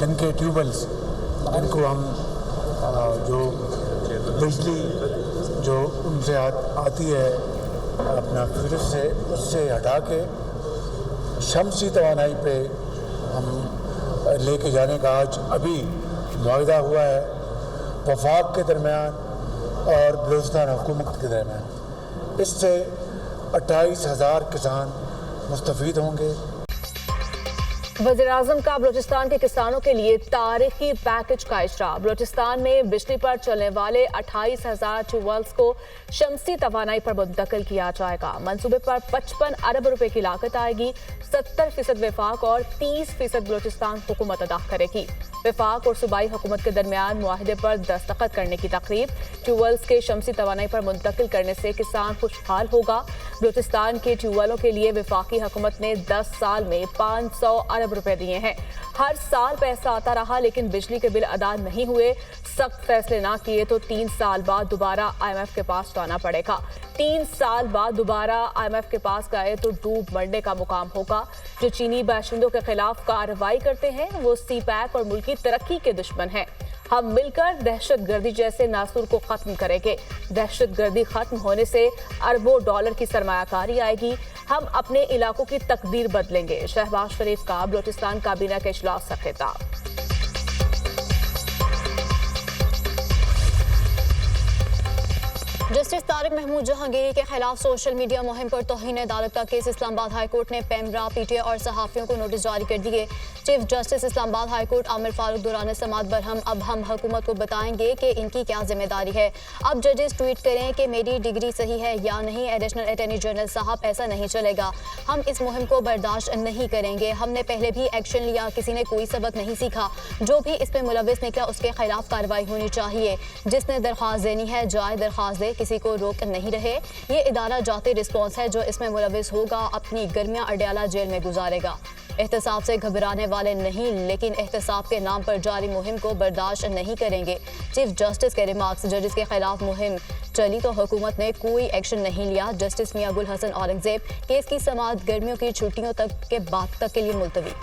जिनके ट्यूबवेल्स जिनको हम जो बिजली जो उनसे आती है अपना फ्यूल से उससे हटा के शमसी तवानाई पे हम लेके जाने का आज अभी मुआहदा हुआ है वफाक के दरमियान और बलूचिस्तान हुकूमत के दरमियान। इससे 28,000 किसान मुस्तफ़ीद होंगे। वज़ीर-ए-आज़म का बलूचिस्तान के किसानों के लिए तारीखी पैकेज का इजरा। बलूचिस्तान में बिजली पर चलने वाले 28,000 ट्यूबवेल्स को शमसी तवानाई पर मुंतकिल किया जाएगा। मंसूबे पर 55 अरब रुपए की लागत आएगी। 70% वफाक और 30% बलूचिस्तान हुकूमत अदा करेगी। वफाक और सूबाई हुकूमत के दरमियान मुआहदे पर दस्तखत करने की तकरीब। ट्यूबवेल्स के शमसी तवानाई पर मुंतकिल करने से किसान खुशहाल होगा। बलूचिस्तान के ट्यूबवेलों के लिए वफाकी हुकूमत ने 10 साल में 500 अरब रुपए दिए हैं। हर साल पैसा आता रहा लेकिन बिजली के बिल अदा नहीं हुए। सख्त फैसले ना किए तो 3 साल बाद दोबारा IMF के पास जाना पड़ेगा। 3 साल बाद दोबारा IMF के पास गए तो डूब मरने का मुकाम होगा। जो चीनी बाशिंदों के खिलाफ कार्रवाई करते हैं वो CPEC और मुल्की तरक्की के दुश्मन हैं। हम मिलकर दहशतगर्दी जैसे नासूर को खत्म करेंगे। दहशतगर्दी खत्म होने से अरबों डॉलर की सरमायाकारी आएगी। हम अपने इलाकों की तकदीर बदलेंगे। शहबाज शरीफ का बलूचिस्तान काबीना के इजलास से खिताब। जस्टिस तारिक महमूद जहांगीरी के खिलाफ सोशल मीडिया मुहिम पर तौहीन अदालत का केस। इस्लामाबाद हाई कोर्ट ने पेमरा, PTI और सहाफ़ियों को नोटिस जारी कर दिए। Chief justice Islamabad high court Aamir Farooq दौरान समाअत बरहम। अब हम हुकूमत को बताएंगे कि इनकी क्या जिम्मेदारी है। अब जजेस ट्वीट करें कि मेरी डिग्री सही है या नहीं। एडिशनल अटॉर्नी जनरल साहब, ऐसा नहीं चलेगा। हम इस मुहिम को बर्दाश्त नहीं करेंगे। हमने पहले भी एक्शन लिया, किसी ने कोई सबक नहीं सीखा। जो भी इसमें मुलविस निकला उसके खिलाफ कार्रवाई होनी चाहिए। जिसने दरख्वास्त देनी है जाए दरख्वास्त दे, किसी को रोक नहीं रहे। ये इदारा जाती रिस्पॉन्स है। जो इसमें मुलविस होगा अपनी गर्मियां अडयाला जेल में गुजारेगा। एहतसाब से घबराने वाले नहीं, लेकिन एहतसाब के नाम पर जारी मुहिम को बर्दाश्त नहीं करेंगे। चीफ जस्टिस के रिमार्क्स। जजेस के खिलाफ मुहिम चली तो हुकूमत ने कोई एक्शन नहीं लिया। जस्टिस मियां गुल हसन औरंगजेब। केस की समाअत गर्मियों की छुट्टियों तक के बाद तक के लिए मुलतवी।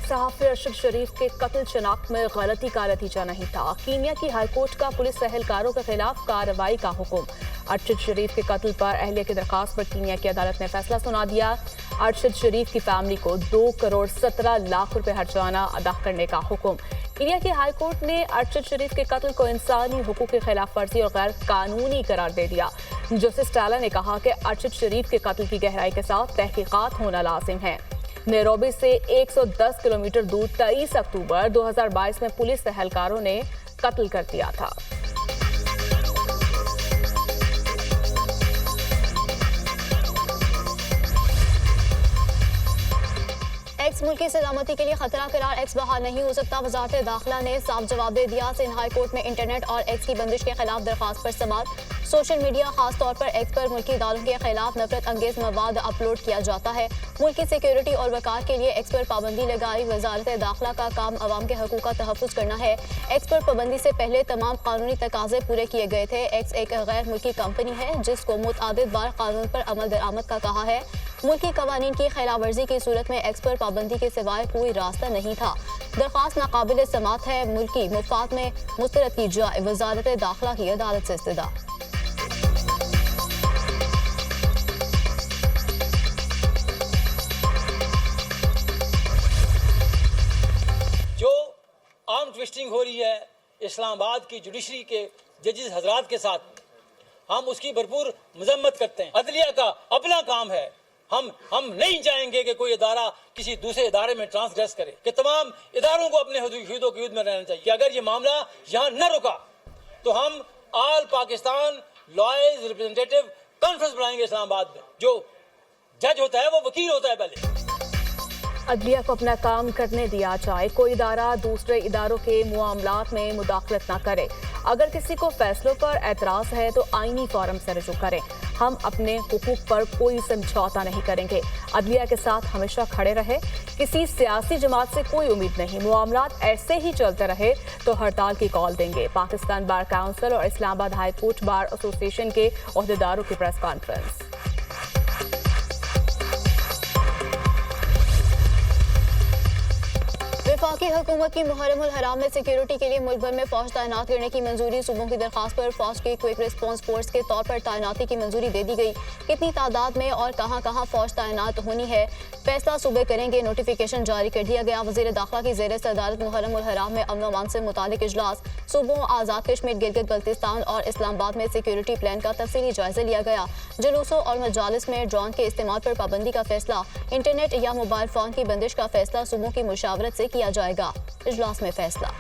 सहाफ़ी अरशद शरीफ के कत्ल शनाख्त में गलती का नतीजा नहीं था। कीनिया की हाईकोर्ट का पुलिस एहलकारों के खिलाफ कार्रवाई का हुक्म। अरशद शरीफ के कत्ल पर अहलिया की दरख्वास्त पर कीनिया की अदालत ने फैसला सुना दिया। अरशद शरीफ की फैमिली को 2 करोड़ 17 लाख रुपए हर्जाना अदा करने का हुक्म। कीनिया की हाईकोर्ट ने अरशद शरीफ के कत्ल को इंसानी हुकूक की खिलाफ वर्जी और गैर कानूनी करार दे दिया। जस्टिस टाला ने कहा कि अरशद शरीफ के कत्ल की गहराई के साथ तहकीकात होना लाजिम है। नैरोबी से 110 किलोमीटर दूर 23 अक्टूबर 2022 में पुलिस एहलकारों ने कत्ल कर दिया था। एक्स मुल्क की सलामती के लिए खतरा करार। एक्स बहाल नहीं हो सकता। वजारत दाखिला ने साफ जवाब दे दिया। सिंध हाई कोर्ट में इंटरनेट और एक्स की बंदिश के खिलाफ दरख्वास्त पर समाअत। सोशल मीडिया खास तौर पर एक्स पर मुल्की इदारों के खिलाफ नफरत अंगेज मवाद अपलोड किया जाता है। मुल्क की सिक्योरिटी और वकार के लिए एक्स पर पाबंदी लगाई। वजारत दाखिला का काम अवाम के हकूक का तहफ़्फ़ुज़ करना है। एक्स पर पाबंदी से पहले तमाम कानूनी तकाजे पूरे किए गए थे। एक्स एक गैर मुल्की कंपनी है जिसको मुतअद्दिद बार कानून पर अमल दरामद का कहा है। मुल्की कवानीन की खिलाफ वर्जी की सूरत में एक्स पर पाबंदी के सिवाय कोई रास्ता नहीं था। दरख्वास्त नाकाबिल समाअत है। मुल्की मुफाद में मुस्तरद की जाए। वजारत दाखिला की अदालत से इस्तदा। जो आर्म ट्विस्टिंग हो रही है इस्लामाबाद की जुडिशरी के जजेस हजरात के साथ, हम उसकी भरपूर मजम्मत करते हैं। अदलिया का अपना काम है। हम नहीं चाहेंगे कि कोई इदारा किसी दूसरे इदारे में ट्रांसग्रेस करे, कि तमाम इदारों को अपने हदूद की हद में रहना चाहिए। कि अगर ये मामला यहाँ न रुका तो हम all Pakistan lawyers representative conference बुलाएंगे इस्लामाबाद में। जो जज होता है वो वकील होता है पहले। अदलिया को अपना काम करने दिया जाए। कोई इदारा दूसरे इदारों के मामलात में मुदाखलत ना करे। अगर किसी को फैसलों पर एतराज़ है तो आईनी फोरम से रुजू करें। हम अपने हुकूक पर कोई समझौता नहीं करेंगे। अदलिया के साथ हमेशा खड़े रहे। किसी सियासी जमात से कोई उम्मीद नहीं। मामलात ऐसे ही चलते रहे तो हड़ताल की कॉल देंगे। पाकिस्तान बार काउंसिल और Islamabad high court bar association के ओहदेदारों की प्रेस कॉन्फ्रेंस। वफाकी हुकूमत की मुहर्रम उल हराम में सिक्योरिटी के लिए मुल्क भर में फौज तैनात करने की मंजूरी। सूबों की दरखास्त पर फौज के क्विक रिस्पॉन्स फोर्स के तौर पर तैनाती की मंजूरी दे दी गई। कितनी तादाद में और कहां कहां फौज तैनात होनी है फैसला सूबे करेंगे। नोटिफिकेशन जारी कर दिया गया। वज़ीर दाखिला की ज़ेर सदारत मुहर्रम उल हराम में अमन अमान से मुतालिक इजलास। सूबों आज़ाद कश्मीर, गिलगित बल्तिस्तान और इस्लामाबाद में सिक्योरिटी प्लान का तफसीली जायजा लिया गया। जुलूसों और मजालिस में ड्रोन के इस्तेमाल पर पाबंदी का फैसला, इंटरनेट या मोबाइल फोन की बंदिश का फैसला सूबों की मुशावरत से किया जाएगा। इजलास में फैसला।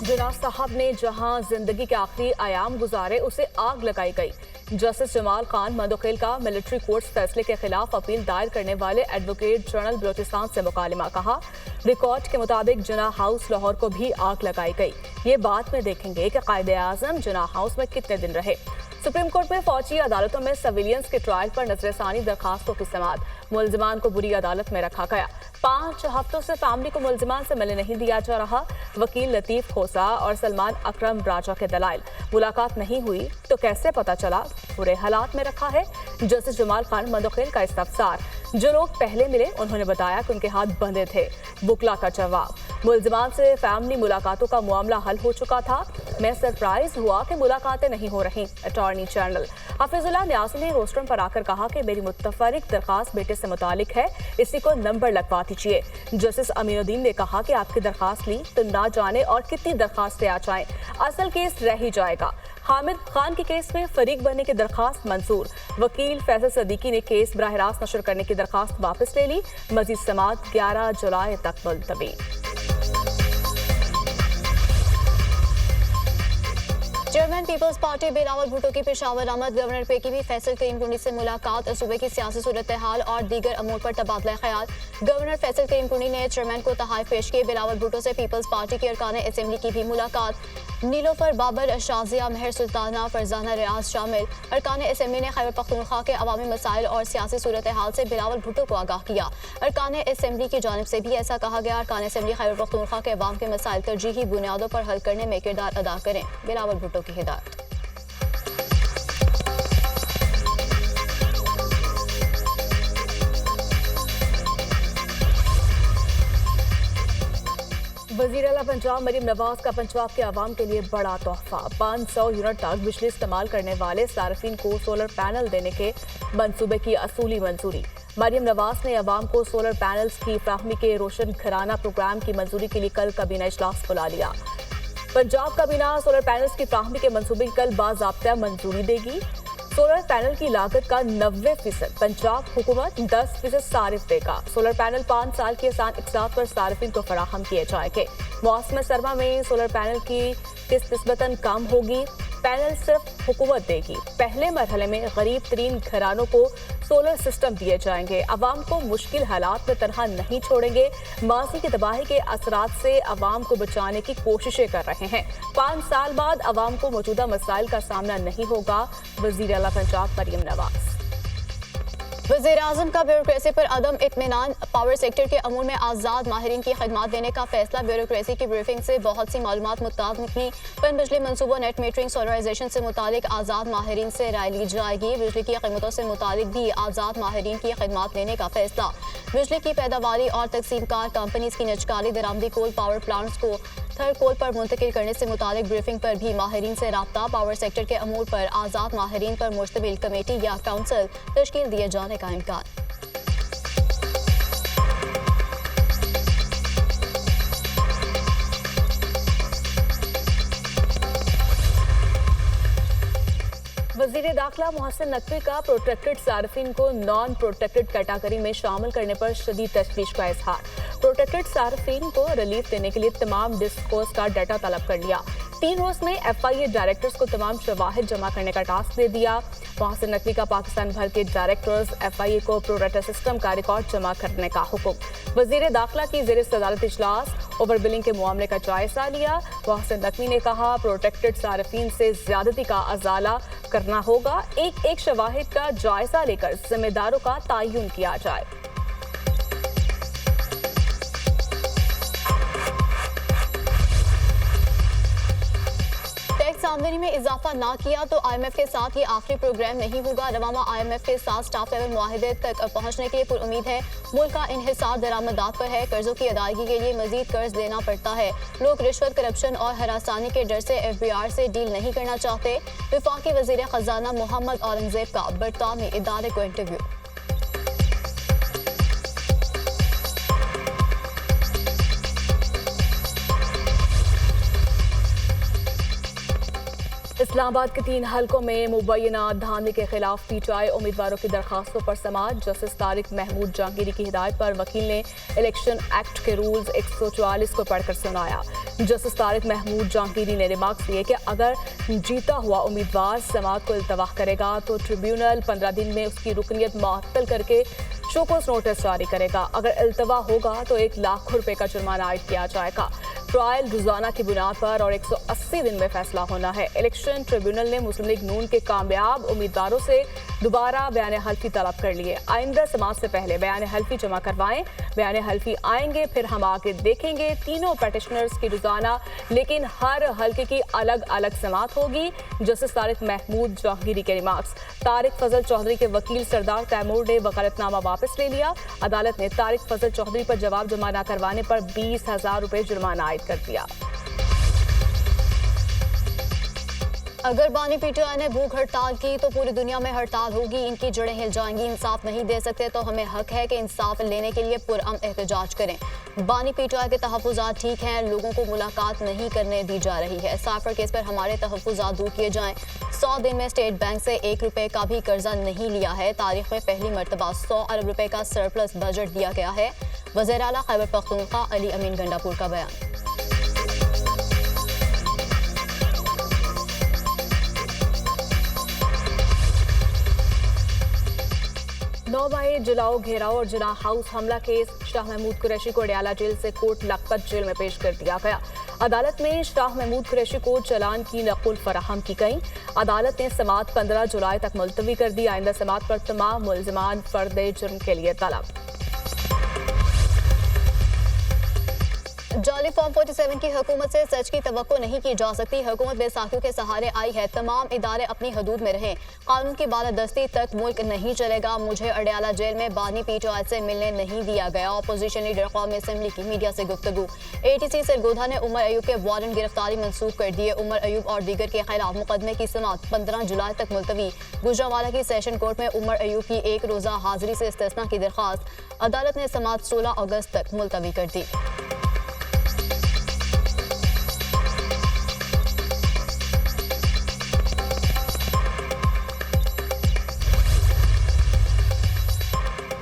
जिन्ना साहब ने जहां जिंदगी के आखिरी आयाम गुजारे उसे आग लगाई गई। जस्टिस जमाल खान मंदोखेल का मिलिट्री कोर्ट्स फैसले के खिलाफ अपील दायर करने वाले एडवोकेट जनरल बलोचिस्तान से मुकालमा। कहा, रिकॉर्ड के मुताबिक जिन्ना हाउस लाहौर को भी आग लगाई गई। ये बात में देखेंगे कि कायदे आजम जिन्ना हाउस में कितने दिन रहे। सुप्रीम कोर्ट में फौजी अदालतों में सिविलियंस के ट्रायल पर नजरसानी दरखास्तों की समाअत। मुलजिमान को बुरी अदालत में रखा गया। 5 हफ्तों से फैमिली को मुलजिमान से मिलने नहीं दिया जा रहा। वकील लतीफ खोसा और सलमान अकरम राजा के दलाइल, मुलाकात नहीं हुई तो कैसे पता चला बुरे हालात में रखा है। जस्टिस जमाल खान मंदोखेल का इस्तफसार, जो लोग पहले मिले उन्होंने बताया कि उनके हाथ बंधे थे। बुकला का जवाब, मुलजिमान से फैमिली मुलाकातों का मामला हल हो चुका था। मैं सरप्राइज हुआ कि मुलाकातें नहीं हो रही। अटॉर्नी जनरल हफीजुल्लाह न्यासी ने रोस्टरम पर आकर कहा कि मेरी मुतफरिक दरखास्त बेटे से मुतालिक है, इसी को नंबर लगवा दीजिए। जस्टिस अमीनुद्दीन ने कहा कि आपकी दरखास्त ली तो ना जाने और कितनी दरखास्तें आ जाएं, असल केस रह ही जाएगा। हामिद खान के केस में फरीक बनने की दरखास्त मंजूर। वकील फैसल सदीकी ने केस बराह रास्त नशर करने की दरखास्त वापस ले ली। मजीद समाअत 11 जुलाई तक मुलतवी। Chairman Peoples Party Bilawal Bhutto की पेशावर आमद। गवर्नर पे की भी फैसल करीम कुंडी से मुलाकात। सूबे की सियासी सूरत हाल और दीगर अमूर पर तबादला ख्याल। गवर्नर फैसल करीम कुंडी ने चेयरमैन को तहाइफ पेश किए। बिलावल भुट्टो से पीपल्स पार्टी के अरकान असेंबली की भी मुलाकात। नीलोफर बाबर, शाजिया मेहर सुल्ताना, फरजाना रियाज शामिल। अरकान असेंबली ने खैबर पख्तूनख्वा के अवामी मसाइल और सियासी सूरत हाल से बिलावल भुट्टो को आगाह किया। अरकान असेंबली की जानिब से भी ऐसा कहा गया। अरकान असेंबली खैबर पख्तूनख्वा के अवाम के मसाइल तरजीही बुनियादों पर हल करने में किरदार अदा करें। बिलावल भुट्टो की हिदायत। वज़ीर आला पंजाब मरीम नवाज का पंजाब के अवाम के लिए बड़ा तोहफा। 500 यूनिट तक बिजली इस्तेमाल करने वाले सार्फिन को सोलर पैनल देने के मंसूबे की असूली मंजूरी। मरीम नवाज ने अवाम को सोलर पैनल्स की फ्राहमी के रोशन घराना प्रोग्राम की मंजूरी के लिए कल काबीना इजलास बुला लिया। पंजाब काबीना सोलर पैनल्स की फ्राहमी के मंसूबे की कल बाज़ाब्ता मंजूरी देगी। सोलर पैनल की लागत का 90% पंजाब हुकूमत, 10% सारिफ देगा। सोलर पैनल 5 साल की आसान इक़सात पर सारिफिन को फराहम किए जाएंगे। मौसम सरमा में सोलर पैनल की किस्त निस्बतन कम होगी। पैनल सिर्फ हुकूमत देगी। पहले मरहले में गरीब तरीन घरानों को सोलर सिस्टम दिए जाएंगे। अवाम को मुश्किल हालात में तनहा नहीं छोड़ेंगे। माजी की तबाही के असरात से अवाम को बचाने की कोशिशें कर रहे हैं। 5 साल बाद अवाम को मौजूदा मसाइल का सामना नहीं होगा। वज़ीर आला पंजाब मरीम नवाज। वज़ीर आज़म का ब्यूरोक्रेसी पर अदम इत्मीनान। पावर सेक्टर के अमूर में आज़ाद माहिरीन की खिदमत देने का फैसला। ब्यूरोक्रेसी की ब्रीफिंग से बहुत सी मालूमात मुताद निकली। पन बिजली मनसूबों, नेट मीटरिंग, सोलराइजेशन से मुतालिक आज़ाद माहिरीन से राय ली जाएगी। बिजली की कीमतों से मुतालिक भी आज़ाद माहिरीन की खिदमत देने का फैसला। बिजली की पैदावारी और तकसीमकार कंपनीज की निजकारी दरामदी कोल पावर प्लांट्स को थर्ड कोल पर मुंतकिल करने से मुतालिक ब्रीफिंग पर भी माहिरीन से राब्ता। पावर सेक्टर के अमूर पर आज़ाद माहिरीन पर मुश्तमिल कमेटी या काउंसिल तश्कील दिए जाने का इम्कान। वज़ीर दाखिला मोहसिन नकवी का प्रोटेक्टेड सार्फिन को नॉन प्रोटेक्टेड कैटेगरी में शामिल करने पर शदीद तशवीश का इजहार। प्रोटेक्टेड सार्फिन को रिलीफ देने के लिए तमाम डिस्कोर्स का डाटा तलब कर लिया। 3 रोज में FIA डायरेक्टर्स को तमाम शवाहिद जमा करने का टास्क दे दिया। मोहसिन नकवी का पाकिस्तान भर के डायरेक्टर्स FIA को प्रोरेटा सिस्टम का रिकॉर्ड जमा करने का हुक्म। वज़ीर दाखिला की ज़ेर सदारत इजलास ओवर बिलिंग के मामले का जायजा लिया। मोहसिन नकवी ने कहा, प्रोटेक्टेड सार्फिन से ज्यादती का अजाला करना होगा। एक शवाहिद का जायजा लेकर जिम्मेदारों का तयन किया जाए। आमदनी में इजाफा ना किया तो IMF के साथ ये आखिरी प्रोग्राम नहीं होगा। रवामा IMF के साथ स्टाफ लेवल मुआहदे तक पहुंचने के लिए पुरुमीद है। मुल्क का इन्हिसार दरामदात पर है। कर्जों की अदायगी के लिए मजीद कर्ज लेना पड़ता है। लोग रिश्वत, करप्शन और हरासानी के डर से FBR से डील नहीं करना चाहते। वफाकी वजीर खजाना मोहम्मद औरंगजेब का बरतानवी इदारे को इंटरव्यू। इस्लामाबाद के 3 हलकों में मुबैना धांधली के खिलाफ PTI उम्मीदवारों की दरखास्तों पर समाअत। जस्टिस तारिक महमूद जहांगीरी की हिदायत पर वकील ने इलेक्शन एक्ट के रूल्स 144 को पढ़कर सुनाया। जस्टिस तारिक महमूद जहांगीरी ने रिमार्क्स दिए कि अगर जीता हुआ उम्मीदवार समाअत को इल्तवा करेगा तो ट्रिब्यूनल 15 दिन में उसकी रुकनियत मुअत्तल करके शोकॉज नोटिस जारी करेगा। अगर इल्तवा होगा तो 1 लाख रुपए का जुर्माना आयद किया जाएगा। ट्रायल रोजाना की बुनियाद पर और 180 दिन में फैसला होना है। इलेक्शन ट्रिब्यूनल ने मुस्लिम लीग नून के कामयाब उम्मीदवारों से दोबारा बयान हल्फी तलब कर लिए। आइंदा समाअत से पहले बयान हल्फी जमा करवाएं। बयान हल्फी आएंगे, फिर हम आगे देखेंगे। तीनों पेटिशनर्स की रोजाना लेकिन हर हल्के की अलग अलग समाअत होगी। जस्टिस तारिक महमूद जहांगीरी के रिमार्क्स। तारिक फजल चौधरी के वकील सरदार तैमूर ने वकालतनामा वापस ले लिया। अदालत ने तारिक फजल चौधरी पर जवाब जमा न करवाने पर 20,000 रुपए जुर्माना आयद कर दिया। अगर बानी PTI ने भूख हड़ताल की तो पूरी दुनिया में हड़ताल होगी। इनकी जड़ें हिल जाएंगी। इंसाफ नहीं दे सकते तो हमें हक है कि इंसाफ लेने के लिए पुरअमन एहतजाज करें। बानी PTI के तहफ़्फ़ुज़ात ठीक हैं, लोगों को मुलाकात नहीं करने दी जा रही है। साइफर केस पर हमारे तहफ़्फ़ुज़ात दूर किए जाएं। 100 दिन में स्टेट बैंक से 1 रुपए का भी कर्जा नहीं लिया है। तारीख में पहली मरतबा 100 अरब रुपए का सरप्लस बजट दिया गया है। वज़ीर आला खैबर पख्तूनख्वा अली अमीन गंडापुर का बयान। 9 मई जलाओ, घेराव और जिना हाउस हमला केस। शाह महमूद कुरैशी को अडयाला जेल से कोट लखपत जेल में पेश कर दिया गया। अदालत में शाह महमूद कुरैशी को चालान की नकुल फराहम की गई। अदालत ने समाअत 15 जुलाई तक मुलतवी कर दी। आइंदा समाअत पर तमाम मुलजिमान फर्द जुर्म के लिए तलब। जाली फॉर्म 47 की हुकूमत से सच की तवक्को नहीं की जा सकती। हुकूमत बैसाखियों के सहारे आई है। तमाम इदारे अपनी हदूद में रहें। कानून की बालादस्ती तक मुल्क नहीं चलेगा। मुझे अडयाला जेल में बानी PTI से मिलने नहीं दिया गया। अपोजिशन लीडर कौमी असम्बली की मीडिया से गुफ्तगू। ATC सरगोधा ने उमर अयूब के वारंट गिरफ्तारी मंसूख कर दिए। उमर अयूब और दीगर के खिलाफ मुकदमे की समाअत 15 जुलाई तक मुलतवी। गुजरांवाला की सेशन कोर्ट में उमर अयूब की 1 रोज़ा हाजिरी से इस्तिस्ना की दरख्वास्त। अदालत ने समाअत 16 अगस्त तक मुलतवी कर दी।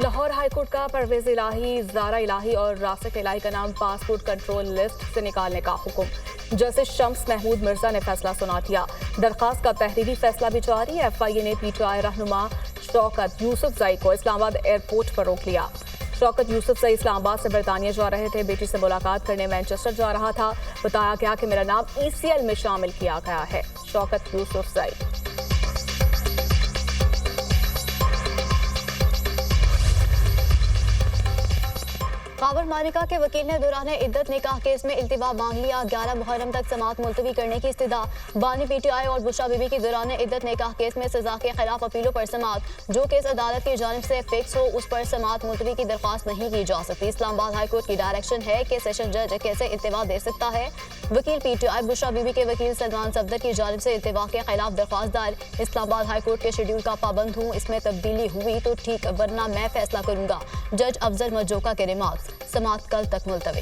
लाहौर हाईकोर्ट का परवेज इलाही, ज़ारा इलाही और रासिक इलाही का नाम पासपोर्ट कंट्रोल लिस्ट से निकालने का हुक्म। जस्टिस शम्स महमूद मिर्जा ने फैसला सुना दिया। दरखास्त का तहरीरी फैसला भी जारी। FIA ने PTI रहनुमा शौकत यूसुफजई को इस्लामाबाद एयरपोर्ट पर रोक लिया। शौकत यूसुफजई इस्लामाबाद से बरतानिया जा रहे थे। बेटी से मुलाकात करने मैनचेस्टर जा रहा था। बताया गया कि मेरा नाम ECL में शामिल किया गया है। शौकत यूसुफजई। काबर मालिका के वकील ने दौरान इद्दत निकाह केस में इल्तिवा मांग लिया। 11 मुहर्रम तक समाअत मुलतवी करने की इस्तदा। बानी PTI और बुशरा बीबी की दौरान इद्दत निकाह केस में सजा के खिलाफ अपीलों पर समाअत। जो केस अदालत की जानिब से फिक्स हो उस पर समाअत मुलतवी की दरख्वास्त नहीं की जा सकती। इस्लामाबाद हाई कोर्ट की डायरेक्शन है कि सेशन जज कैसे इल्तिवा दे सकता है। वकील PTI बुशरा बीबी के वकील सलमान सफदर की जानिब से इल्तिवा के खिलाफ दरख्वास्त दायर। इस्लामाबाद हाई कोर्ट के शेड्यूल का पाबंद हूँ, इसमें तब्दीली हुई तो ठीक, वरना मैं फैसला करूंगा। जज अफजल मजोका के रिमार्क्स। समाअत कल तक मुलतवी।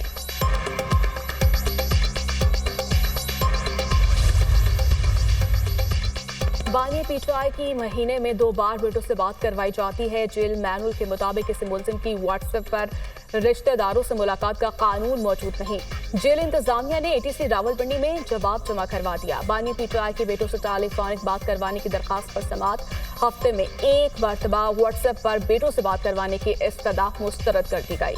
बानी PTI की महीने में 2 बार बेटों से बात करवाई जाती है। जेल मैनुअल के मुताबिक किसी मुलजिम की व्हाट्सएप पर रिश्तेदारों से मुलाकात का कानून मौजूद नहीं। जेल इंतजामिया ने ATC रावलपिंडी में जवाब जमा करवा दिया। बानी PTI के बेटों से टेलीफोनिक बात करवाने की दरखास्त पर समाअत। हफ्ते में 1 मरतबा व्हाट्सएप पर बेटों से बात करवाने की इस्तदा मुस्तरद कर दी गई।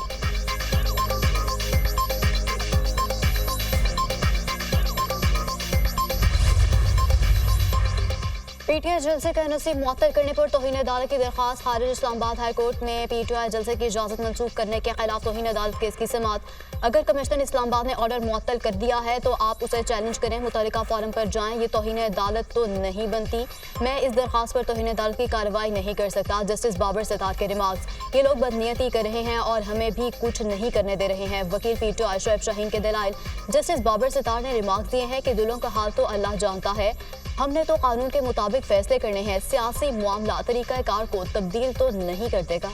पीटीआई जलसे का नसीब मुअत्तल करने पर तौहीन अदालत की दरख्वास्त खारिज। इस्लामाबाद हाई कोर्ट में पीटीआई जलसे की इजाजत मंसूख करने के खिलाफ तौहीन अदालत केस की समाअत। अगर कमिश्नर इस्लामाबाद ने ऑर्डर मुअत्तल कर दिया है तो आप उसे चैलेंज करें, मुतल्लिका फोरम पर जाएं। ये तौहीन अदालत तो नहीं बनती। मैं इस दरख्वास्त पर तौहीन अदालत की कार्रवाई नहीं कर सकता। जस्टिस बाबर सितार के रिमार्क्स। ये लोग बदनीयती कर रहे हैं और हमें भी कुछ नहीं करने दे रहे हैं। वकील पीटीआई शोएब शाहीन के दलाइल। जस्टिस बाबर सितार ने रिमार्क्स दिए हैं कि दिलों का हाल तो अल्लाह जानता है, हमने तो कानून के मुताबिक फैसले करने हैं। सियासी मामला तरीक़ाकार को तब्दील तो नहीं कर देगा।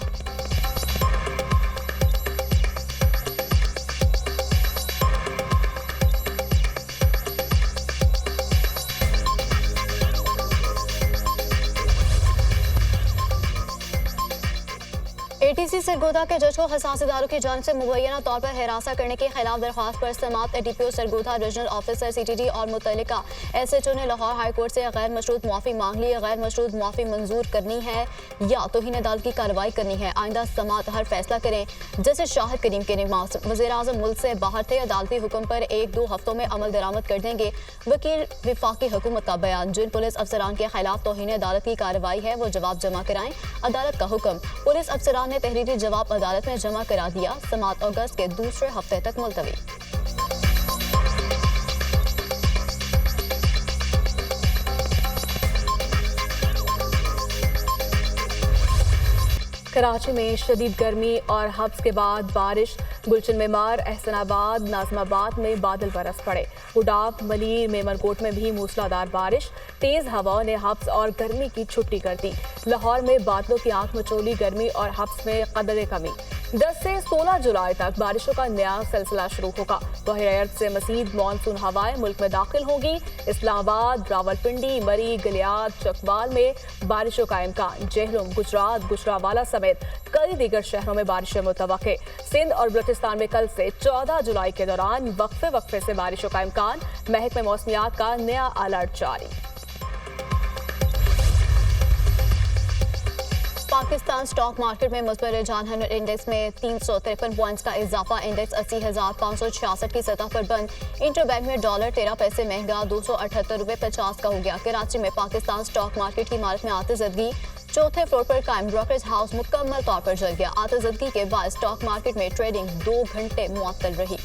एटीसी सरगोधा के जज को हसास इदारों की जानिब से मुबैना तौर पर हिरासा करने के खिलाफ दरख्वास्त पर समाअत। एटीपीओ सरगोधा, रीजनल ऑफिसर सीटीडी और मुतल्लिका एसएचओ ने लाहौर हाई कोर्ट से गैर मशरूत मुआफ़ी मांग ली। गैर मशरूत मुआफ़ी मंजूर करनी है या तौहीन अदालत की कार्रवाई करनी है। आइंदा समाअत हर फैसला करें। जस्टिस शाहिद करीम के रिमार्क्स। वज़ीर-ए-आज़म मुल्क से बाहर थे, अदालती हुक्म पर 1-2 हफ्तों में अमल दरामद कर देंगे। वकील विफाकी हुकूमत का बयान। जिन पुलिस अफसरान के खिलाफ तौहीन अदालत की कार्रवाई है वो जवाब जमा कराएं। अदालत का हुक्म। पुलिस अफसरान ने तहरीरी जवाब अदालत में जमा करा दिया। समाअत अगस्त के दूसरे हफ्ते तक मुलतवी। कराची में शदीद गर्मी और हब्स के बाद बारिश। गुलशन मेमार, एहसनाबाद, नाज़िमाबाद में बादल बरस पड़े। उडाप, मलीर, मेमनकोट में भी मूसलाधार बारिश। तेज हवाओं ने हब्स और गर्मी की छुट्टी कर दी। लाहौर में बादलों की आंख मचोली गर्मी और हब्स में कदरे कमी। 10 से 16 जुलाई तक बारिशों का नया सिलसिला शुरू होगा। बहर से मज़ीद मानसून हवाएं मुल्क में दाखिल होंगी। इस्लामाबाद, रावलपिंडी, मरी, गलियात, चकवाल में बारिशों का इम्कान। जहलुम, गुजरात, गुजरावाला समेत कई दीगर शहरों में बारिशें मुतवक्के। सिंध और बलूचिस्तान में कल से 14 जुलाई के दौरान वक्फे से बारिशों का इम्कान। महकमे मौसमियात का नया अलर्ट जारी। पाकिस्तान स्टॉक मार्केट में मुस्बत रुझान। 100 इंडेक्स में 353 पॉइंट्स का इजाफा। इंडेक्स 80,566 की सतह पर बंद। इंटरबैंक में डॉलर 13 पैसे महंगा 278.50 का हो गया। कराची में पाकिस्तान स्टॉक मार्केट की इमारत में आतिशबाजी। चौथे फ्लोर पर कायम ब्रोकरेज हाउस मुकम्मल तौर पर जल गया। आतिशबाजी के बाद स्टॉक मार्केट में ट्रेडिंग 2 घंटे मुअत्तल रही।